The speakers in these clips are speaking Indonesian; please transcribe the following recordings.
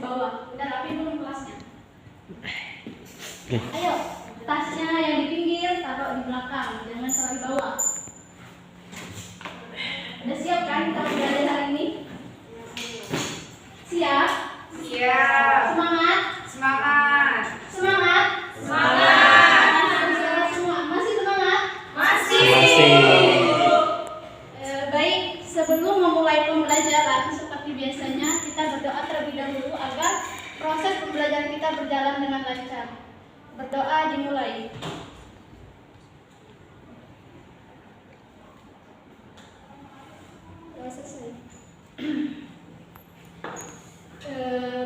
bawah. Udah rapi belum kelasnya? Oke. Ayo, tasnya yang di pinggir taruh di belakang, jangan taruh di bawah. Udah siap kan kita belajar hari ini? Siap? Siap. Semangat? Semangat. Semangat? Semangat. Semua masih semangat? Masih. Baik, sebelum memulai pembelajaran seperti biasanya kita berdoa terlebih dahulu agar proses pembelajaran kita berjalan dengan lancar. Berdoa dimulai. Doa selesai.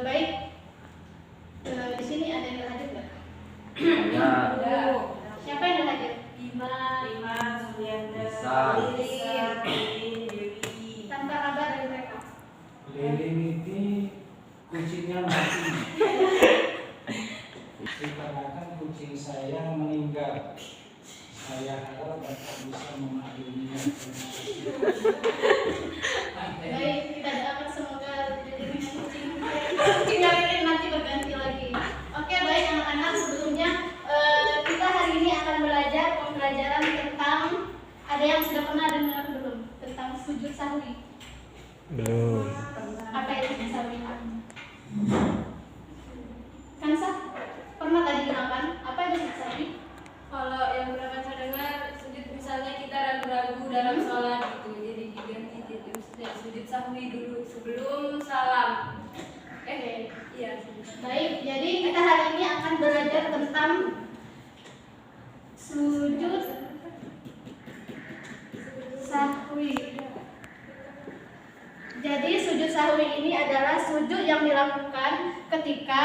Baik. Di sini ada yang hadir nggak? Ada. Siapa yang hadir? Lima, Sulianda, Bisa. Lilin, Dewi. Tanpa kabar dari mereka. Lilin ini kucingnya mati. Dikarenakan kucing saya meninggal. Saya harap Bapak bisa memakluminya. Baik, kita doakan semoga jadi kucing Lilin nanti berganti lagi. Oke, baik anak-anak, sebelumnya kita hari ini akan belajar pembelajaran tentang, ada yang sudah pernah dengar belum? Tentang sujud sahwi. Belum. Apa itu sujud sahwi? Kan Sah? Pernah tadi kenalan? Apa itu sujud sahwi? Kalau yang pernah saya dengar sujud misalnya kita ragu-ragu dalam sholat gitu, jadi diganti jadi maksudnya sujud sahwi dulu sebelum salam. Iya. Baik, jadi kita hari ini akan belajar tentang sujud sahwi. Jadi sujud sahwi ini adalah sujud yang dilakukan ketika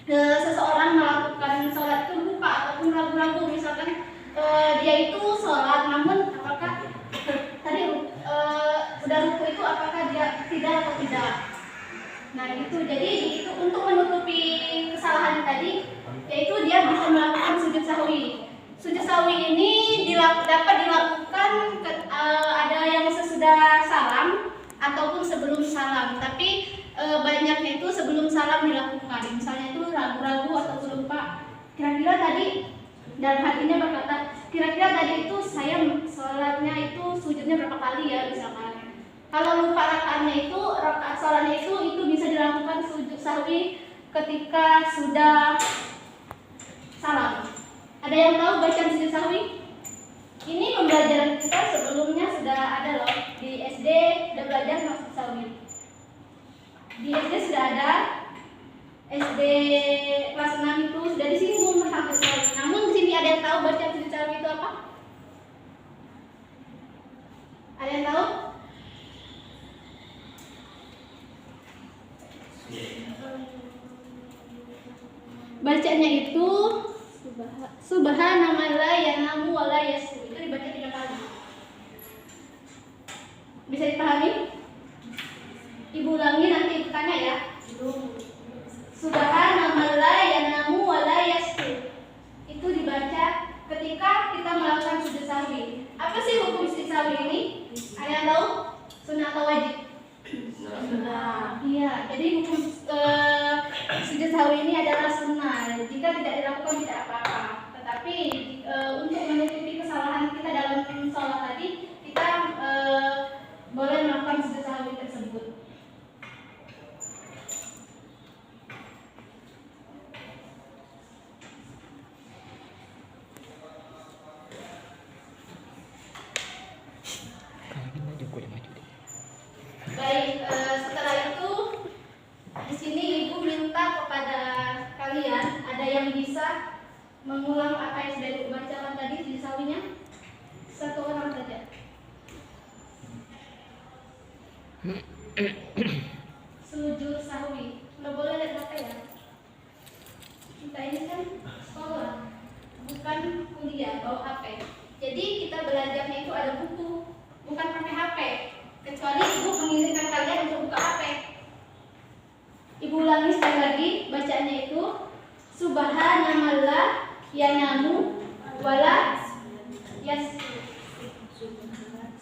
seseorang melakukan sholat itu lupa ataupun ragu-ragu, misalkan dia itu sholat namun apakah tadi udah ruku itu apakah dia tidak atau tidak. Nah itu jadi itu untuk menutupi kesalahan tadi, yaitu dia bisa melakukan sujud sahwi. Sujud sahwi ini dapat dilakukan ada yang sesudah salam ataupun sebelum salam, tapi banyaknya itu sebelum salam dilakukan. Misalnya itu ragu-ragu atau lupa, kira-kira tadi dalam hatinya berkata, kira-kira tadi itu saya sholatnya itu sujudnya berapa kali ya misalkan. Kalau lupa rakaatnya itu, rakaat sholatnya itu bisa dilakukan sujud sahwi ketika sudah salam. Ada yang tahu bacaan sujud sahwi? Ini pembelajaran kita sebelumnya sudah ada loh, di SD sudah belajar sujud sahwi. Di SD sudah ada, SD kelas 6 itu sudah disinggung tentang sujud sahwi. Namun di sini ada yang tahu bacaan sujud sahwi itu apa? Ada yang tahu? Bacanya itu Subhanallah yanamu wa la yasju. Itu dibaca 3 kali. Bisa dipahami? Ibu ulangi nanti ibu tanya ya. Subhanallah yanamu wa la yasju. Itu dibaca ketika kita melakukan sujud sahwi. Apa sih hukum sujud sahwi ini? Ada yang tahu? Sunnah atau wajib? Sunnah. Iya, jadi hukum sujud sahwi ini adalah sunnah. Jika tidak dilakukan tidak apa-apa. Tetapi untuk menutupi kesalahan kita dalam sholat tadi, kita boleh melakukan sujud sahwi tersebut. Baik, setelah itu di sini ibu minta kepada kalian, ada yang bisa mengulang apa yang sudah ibu bacakan tadi di sawinya? Satu orang saja. Sujud sahwi, nggak boleh lihat mata ya. Kita ini kan sekolah, bukan kuliah bawa HP. Jadi kita belajarnya itu ada buku, bukan pakai HP. Kecuali ibu mengizinkan kalian untuk buka HP. Ibu ulangi sekali lagi bacaannya itu Subhanallah yanamu wala yasju.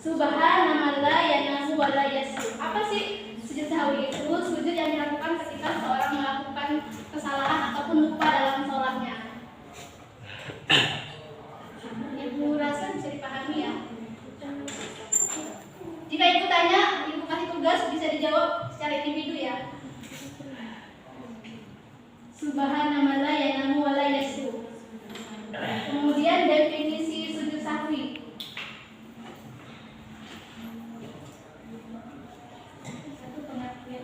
Subhanallah yanamu wala yasju. Apa sih Sujud sahwi itu sujud yang dilakukan ketika seorang melakukan kesalahan ataupun lupa dalam sholatnya. Ibu rasa bisa dipahami ya? Jika ibu tanya, ibu kasih tugas bisa dijawab secara individu ya. Subhanallah la yanamu wa la yasu. Kemudian definisi sujud sahwi. Satu pengertian.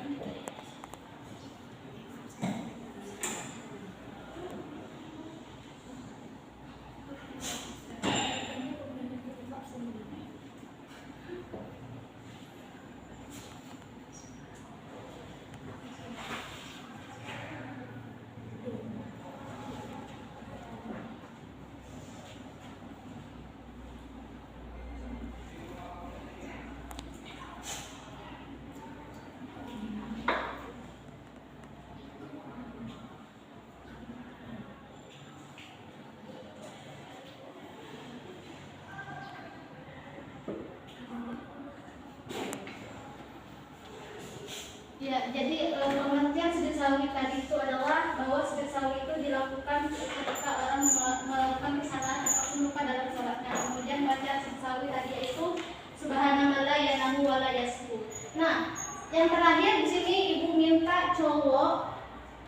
Ya, jadi pengertian sujud sahwi tadi itu adalah bahwa sujud sahwi itu dilakukan ketika orang melakukan kesalahan ataupun lupa dalam sholatnya. Kemudian baca sujud sahwi tadi yaitu subhanallah la yanamu wa la yasu. Nah, yang terakhir di sini ibu minta cowok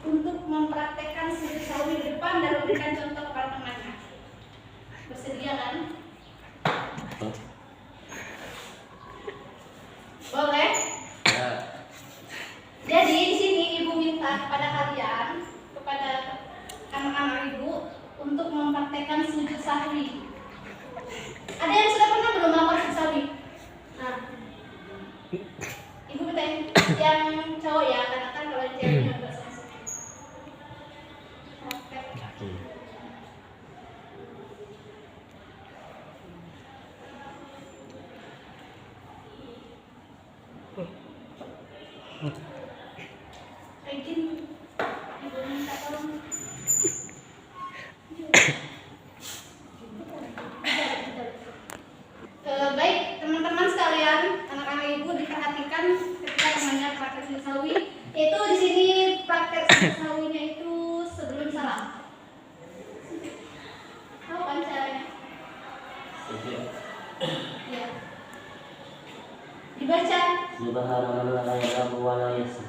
untuk mempraktekkan sujud sahwi di depan dan memberikan contoh kepada temannya. Bersedia kan? Boleh? Jadi di sini ibu minta kepada kalian, kepada anak-anak ibu untuk mempraktekkan sujud sahwi. Ada yang sudah pernah belum melakukan sujud sahwi? Nah, ibu minta yang cowok ya, karena kan kalau yang cewek nggak bisa. Praktek. Izin, ibu minta tolong. Baik, teman-teman sekalian, anak-anak ibu diperhatikan ketika namanya praktek sujud sahwi. Itu di sini praktek sujud sahwinya itu sebelum salam. Tahu kan caranya? Ya. Dibaca. Subhanallah la yanamu wa la yasu.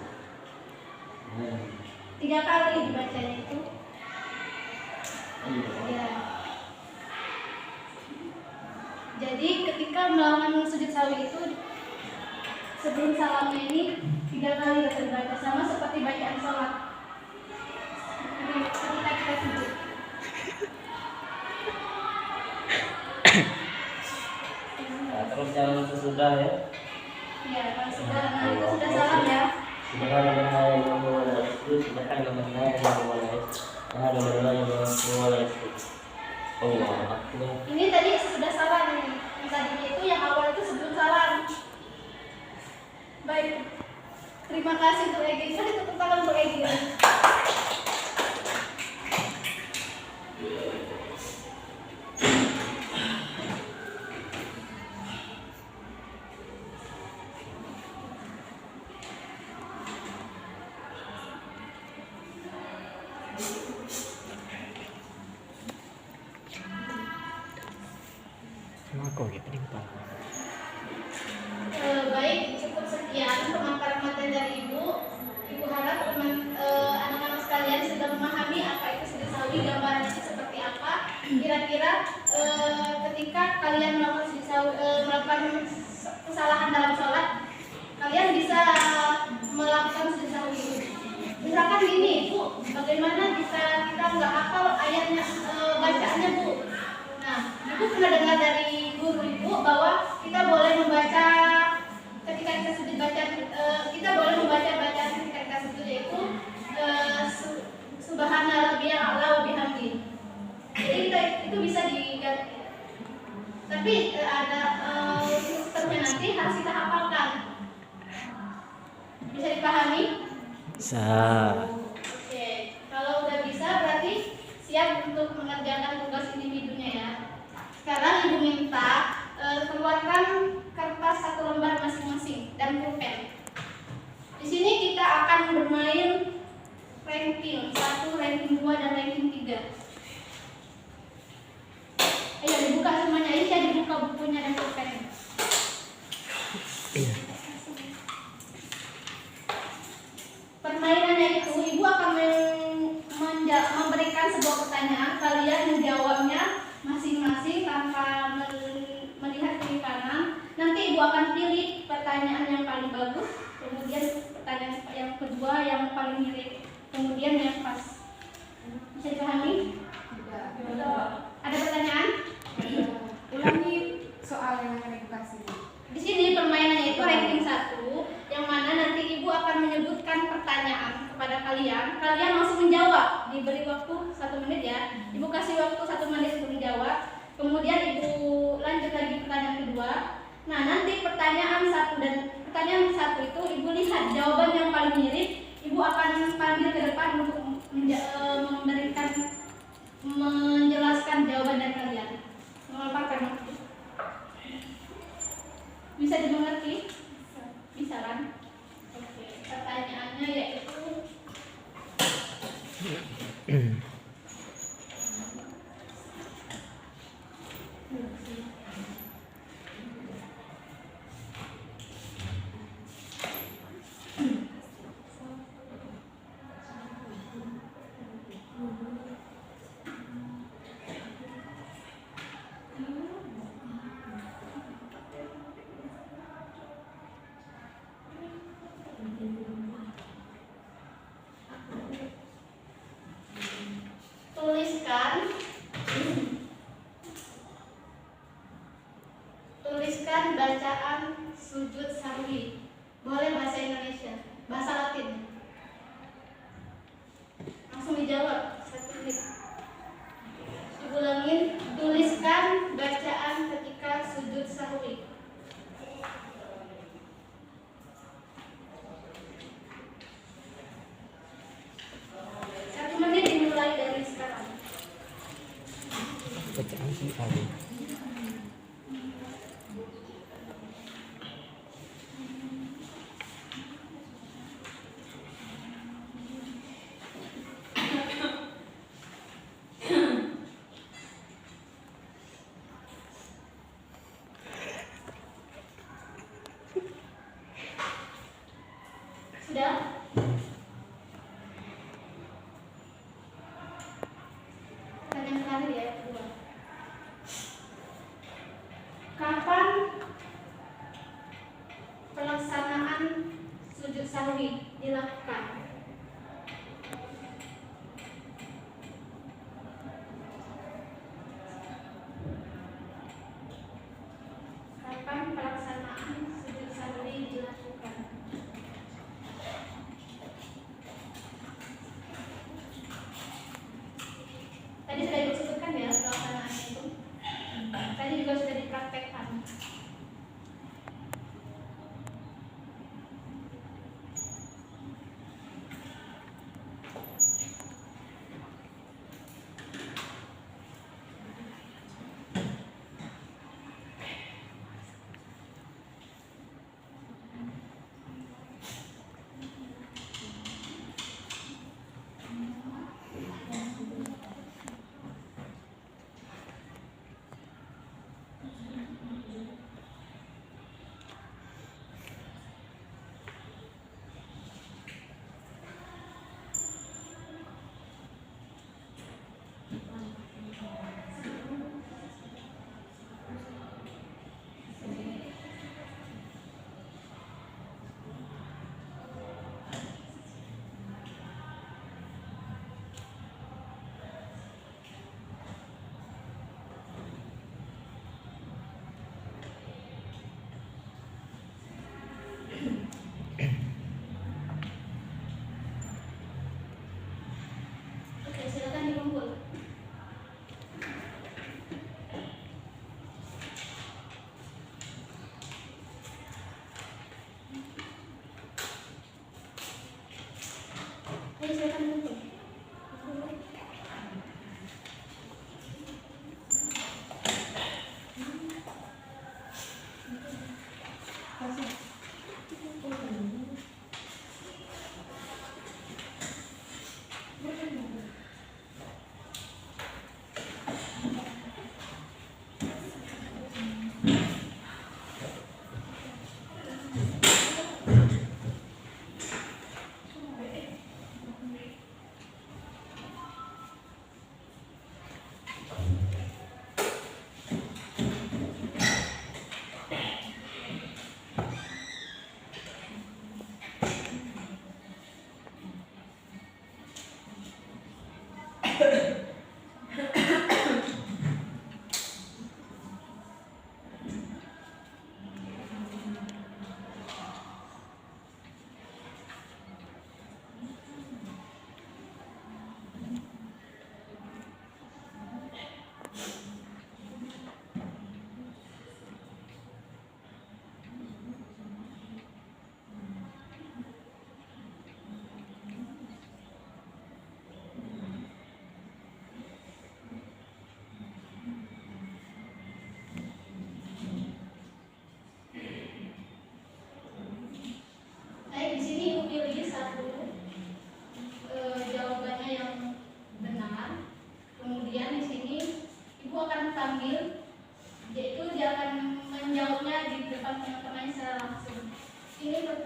3 kali dibacanya itu. Ya. Jadi ketika melakukan sujud sahwi itu sebelum salamnya ini 3 kali harus dibaca, sama seperti bacaan sholat. Ketika kita sujud. Nah, terus yang sesudah ya. Ya, kalau sudah, nah itu sudah salam ya. Subhanallah la yanamu wa la yasu. Subhanallah la yanamu wa la yasu. Subhanallah la yanamu wa la yasu. Allahu akbar. Ini tadi sudah salam ini. Yang tadinya itu yang awal itu sebelum salam. Baik. Terima kasih untuk Egi. Saya tepuk tangan untuk Egi. Aku gitu timpang. Baik, cukup sekian pemaparan materi dari Ibu. Ibu harap anak-anak sekalian sudah memahami apa itu sujud sahwi, gambarannya itu seperti apa. Kira-kira ketika kalian melakukan sujud sahwi, melakukan kesalahan dalam sholat, kalian bisa melakukan sujud sahwi itu. Misalkan gini, Bu, bagaimana bisa kita nggak hafal ayatnya, bacaannya, Bu? Nah, Ibu pernah dengar dari guru Ibu bahwa kita boleh membaca ketika kita sujud kita boleh membaca bacaan ketika kita sujud yaitu subhanallah wa bihamdi. Jadi itu bisa diganti. Tapi ada sistemnya nanti harus kita hafalkan. Bisa dipahami? Bisa. Oke, kalau udah bisa berarti siap untuk mengerjakan tugas individunya ya. Sekarang Ibu minta keluarkan kertas 1 lembar masing-masing dan pulpen. ranking 1, ranking 2, dan ranking 3. Ayo dibuka semuanya, Aisyah dibuka bukunya dan pulpennya. Permainannya itu, ibu akan memberikan sebuah pertanyaan, kalian menjawabnya masing-masing tanpa melihat kiri kanan. Nanti ibu akan pilih pertanyaan yang paling bagus, kemudian pertanyaan yang kedua yang paling mirip, kemudian yang pas. Bisa dipahami? Ada pertanyaan? Ulangi soal yang akan ibu kasih. Di sini permainannya itu ranking 1, yang mana nanti ibu akan menyebutkan pertanyaan kepada kalian. Kalian langsung menjawab. Diberi waktu 1 menit ya. Ibu kasih waktu 1 menit untuk menjawab. Kemudian ibu lanjut lagi pertanyaan kedua. Nah, nanti pertanyaan 1 itu ibu lihat jawaban yang paling mirip. Ibu akan panggil ke depan untuk menjelaskan jawaban dari kalian. Memaparkan waktu. Bisa dimengerti? Bisa kan? Oke. Pertanyaannya yaitu tuliskan bacaan sujud sahwi. Boleh bahasa Indonesia, bahasa Latin. Langsung dijawab 1 menit. Diulangin, tuliskan bacaan ketika sujud sahwi. Satu menit dimulai dari sekarang. Bacaan sahwi. Sudah? Pertanyaan terakhir ya, kedua. Kapan pelaksanaan sujud sahwi dilakukan? Kapan pelaksanaan sujud sahwi dilakukan? Tadi sudah ibu sebutkan ya pelaksanaannya itu. Tadi juga sudah dipraktekkan.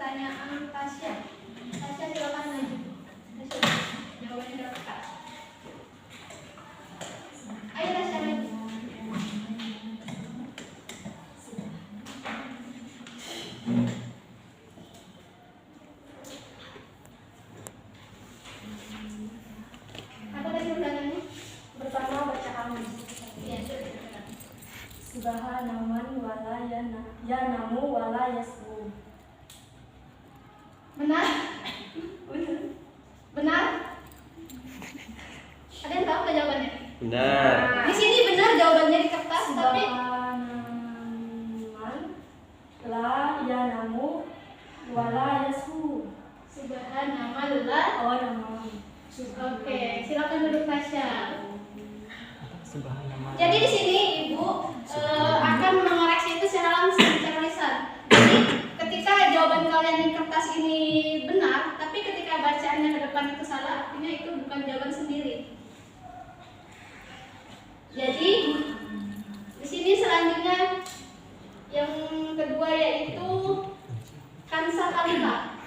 pertanyaan Tasya. Tasya silakan maju. Tasya, jawabannya berapa? Ayo Tasya maju. Apa tadi undangannya? Pertama bacaan. Iya, sudah. Subhanaman wala yanamu wala yasbu. Benar? Benar? Ada yang tahu nggak jawabannya? Benar. Di sini benar jawabannya di kertas, tapi Subhanaman la yanamu wala yasbu. subhanallah. Oh, nama. Oke, silakan duduk Tasya. Subhanallah. Jadi di sini Ibu akan mengoreksi itu secara langsung, secara lisan. Jadi ketika jawaban kalian di kertas ini benar, tapi ketika bacaannya ke depan itu salah, artinya itu bukan jawaban sendiri. Jadi di sini selanjutnya yang kedua yaitu Kansa Kalila.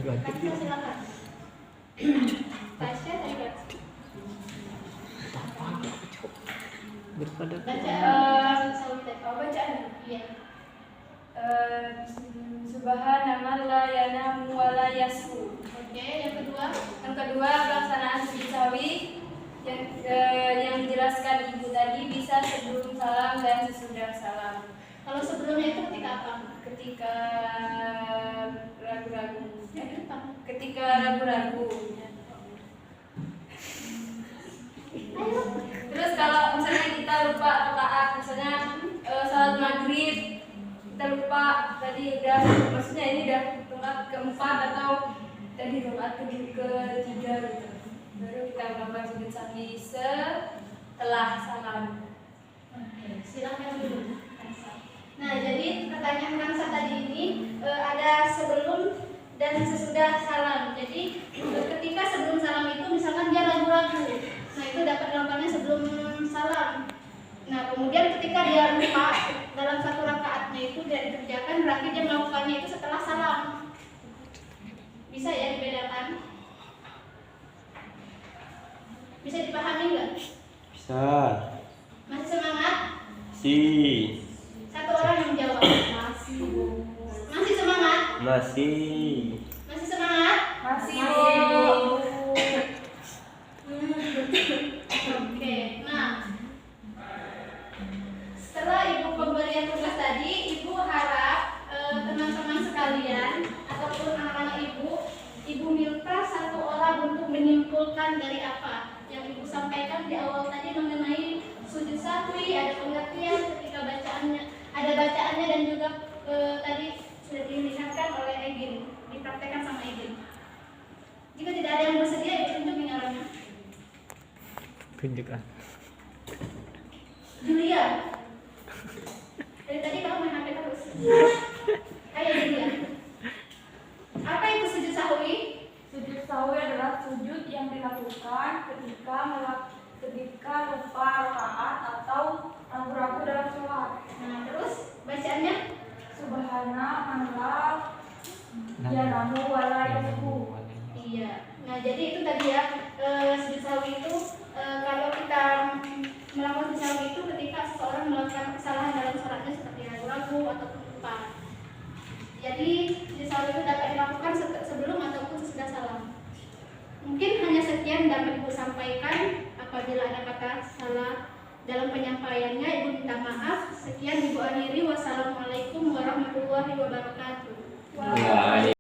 Kansa silakan. Tasya tadi baca. Daripada Bacaan. Iya. Subhanaman la yanamu wala yasbu. Oke, yang kedua. Yang kedua pelaksanaan sujud sahwi yang dijelaskan Ibu tadi bisa sebelum salam dan sesudah salam. Kalau sebelumnya itu ketika apa? Ketika ragu-ragu. Yang di depan. Ketika ragu-ragu. Ayo. Terus kalau misalnya kita lupa rakaat, misalnya salat maghrib kita lupa tadi udah, maksudnya ini udah rakaat keempat atau tadi rakaat ketiga gitu. Baru kita melakukan sujud sahwi setelah salam. Oke, silakan dulu. Nah, jadi pertanyaan Kansa tadi ini ada sebelum dan sesudah salam. Jadi ketika sebelum salam itu misalkan dia ragu-ragu. Nah, itu dapat dilakukannya sebelum salam. Nah, kemudian ketika dia lupa dalam satu rakaatnya itu tidak dikerjakan, berarti dia melakukannya itu setelah salam. Bisa ya dibedakan? Bisa dipahami nggak? Bisa. Masih semangat? Si. Satu orang yang menjawab. Masih semangat? Masih. Masih semangat? Masih. Oke, nah setelah Ibu pemberian tugas tadi, Ibu harap teman-teman sekalian ataupun anak-anak Ibu minta satu orang untuk menyimpulkan dari apa yang Ibu sampaikan di awal tadi mengenai sujud sahwi, ada pengertian ketika bacaannya, ada bacaannya dan juga tadi sudah dilihatkan oleh Egin, dipraktekkan sama Egin. Jika tidak ada yang bersedia, Ibu tunjukin orangnya. tunjukkan. Julia, dari tadi kamu main HP terus. Ayo Julia. Apa itu sujud sahwi? Sujud sahwi adalah sujud yang dilakukan ketika lupa rakaat atau ragu-ragu dalam sholat. Nah, terus bacaannya? Subhanallah yanamu wala yasbu. Iya. Nah, jadi itu tadi ya, sujud sahwi itu kalau kita melakukan sujud sahwi itu ketika seseorang melakukan kesalahan dalam sholatnya seperti ragu-ragu ataupun lupa. Jadi sujud sahwi itu dapat dilakukan sebelum ataupun sesudah salam. Mungkin hanya sekian dapat Ibu sampaikan. Apabila ada kata salah dalam penyampaiannya, Ibu minta maaf. Sekian Ibu akhiri. Wassalamualaikum warahmatullahi wabarakatuh. Waalaikumsalam.